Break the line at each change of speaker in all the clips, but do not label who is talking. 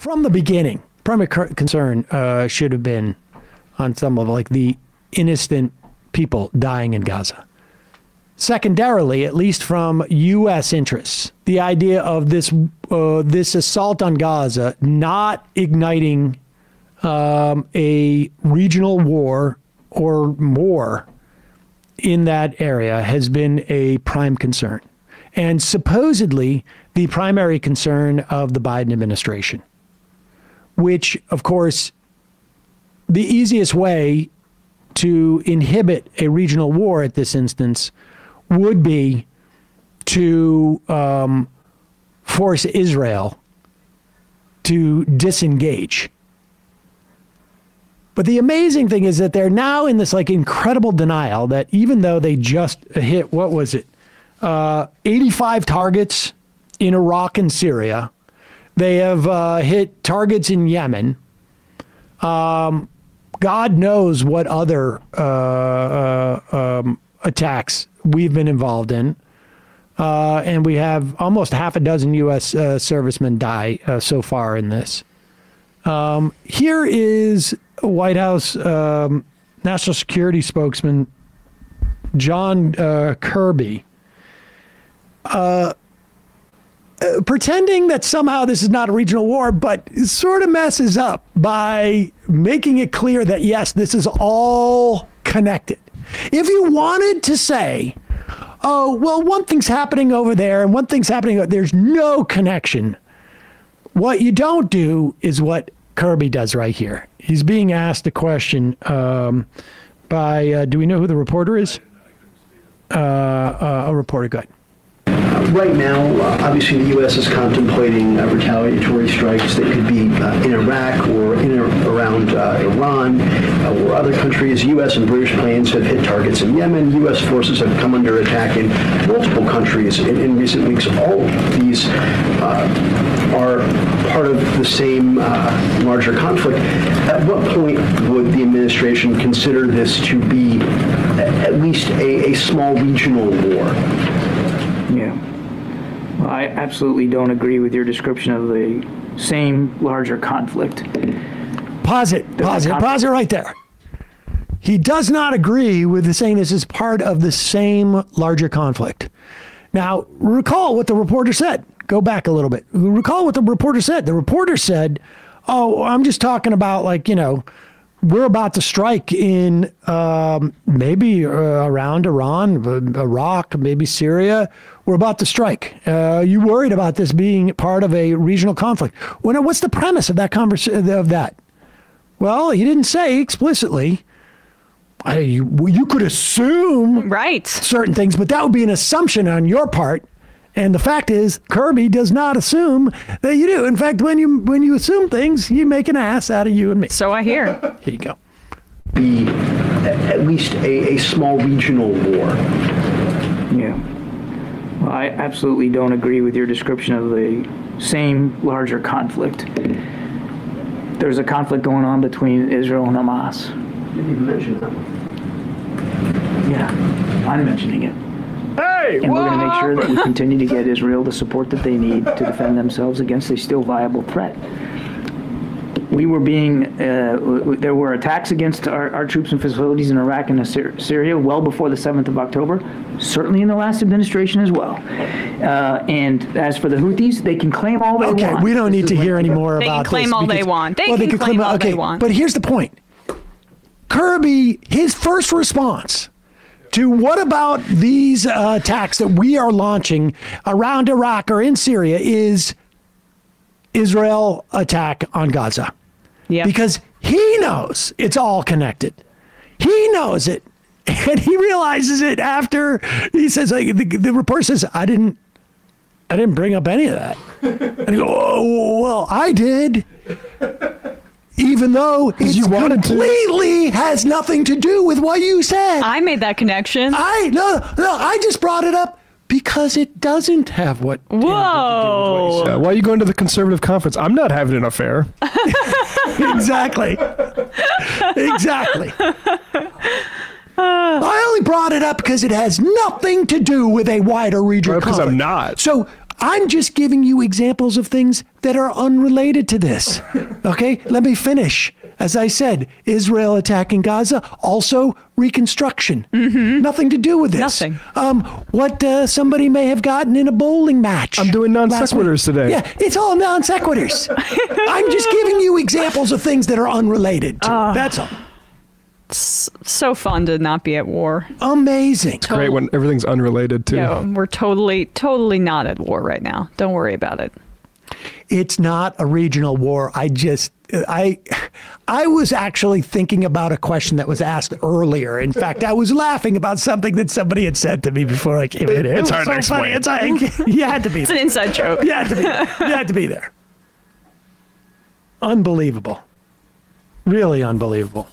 from the beginning, primary concern should have been on some level, like the innocent people dying in Gaza. Secondarily, at least from U.S. interests, the idea of this assault on Gaza not igniting a regional war or more in that area has been a prime concern, and supposedly the primary concern of the Biden administration, which, of course, the easiest way to inhibit a regional war at this instance would be to force Israel to disengage. But the amazing thing is that they're now in this like incredible denial that even though they just hit, what was it, 85 targets in Iraq and Syria, they have hit targets in Yemen. God knows what other attacks we've been involved in. And we have almost half a dozen U.S. servicemen die so far in this. Here is White House National Security spokesman John Kirby pretending that somehow this is not a regional war, but sort of messes up by making it clear that, yes, this is all connected. If you wanted to say, oh, well, one thing's happening over there and one thing's happening, there's no connection. What you don't do is what Kirby does right here. He's being asked a question by, do we know who the reporter is? A reporter, go ahead.
Right now, obviously, the U.S. is contemplating retaliatory strikes that could be in Iraq or in or around Iran or other countries. U.S. and British planes have hit targets in Yemen. U.S. forces have come under attack in multiple countries in recent weeks. All of these are part of the same larger conflict. At what point would the administration consider this to be at least a small regional war?
Yeah. Well, I absolutely don't agree with your description of the same larger conflict.
Pause it right there. He does not agree with the saying this is part of the same larger conflict. Now, recall what the reporter said. Go back a little bit. Recall what the reporter said. The reporter said, oh, I'm just talking about, like, you know, we're about to strike in maybe around Iran, Iraq, maybe Syria. We're about to strike. You worried about this being part of a regional conflict? Well, what's the premise of that conversation? Of that? Well, he didn't say explicitly. You could assume certain things, but that would be an assumption on your part. And the fact is, Kirby does not assume that you do. In fact, when you assume things, you make an ass out of you and me.
So I hear.
Here you go.
Be at least a small regional war.
Yeah. Well, I absolutely don't agree with your description of the same larger conflict. There's a conflict going on between Israel and Hamas.
You didn't even mention that one.
Yeah, I'm mentioning it.
Hey,
and we're going to make sure that we continue to get Israel the support that they need to defend themselves against a still viable threat. We were there were attacks against our troops and facilities in Iraq and Syria well before the 7th of October, certainly in the last administration as well. And as for the Houthis, they can claim all they want.
Okay, we don't need to hear any more about this.
They can claim all they want. They can claim all they want.
But here's the point. Kirby, his first response to what about these attacks that we are launching around Iraq or in Syria is Israel attack on Gaza.
Yeah.
Because he knows it's all connected. He knows it. And he realizes it after he says, like, the reporter says, I didn't bring up any of that. And he goes, oh, well, I did. Even though it completely has nothing to do with what you said.
I made that connection.
I just brought it up because it doesn't have what.
Whoa.
Why are you going to the conservative conference? I'm not having an affair.
Exactly. Exactly. I only brought it up because it has nothing to do with a wider region.
Because I'm not.
So I'm just giving you examples of things that are unrelated to this. Okay, let me finish. As I said, Israel attacking Gaza, also reconstruction. Nothing to do with this.
Nothing.
What somebody may have gotten in a bowling match.
I'm doing non sequiturs today.
Yeah, it's all non sequiturs. I'm just giving you examples of things that are unrelated. That's all.
So fun to not be at war.
Amazing.
Great when everything's unrelated too.
Yeah, we're totally not at war right now. Don't worry about it.
It's not a regional war. I was actually thinking about a question that was asked earlier. In fact, I was laughing about something that somebody had said to me before I came in here.
It's hard to explain.
You had to be there.
It's an inside joke.
You had to be there. You had to be there. Unbelievable. Really unbelievable.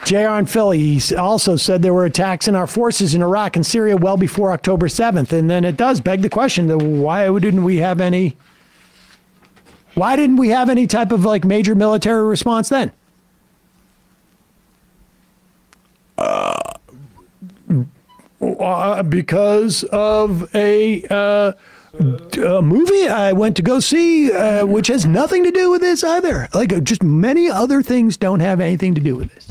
JR in Philly, he also said there were attacks in our forces in Iraq and Syria well before October 7th. And then it does beg the question, why didn't we have any type of like major military response then? Because of a movie I went to go see, which has nothing to do with this either. Like just many other things don't have anything to do with this.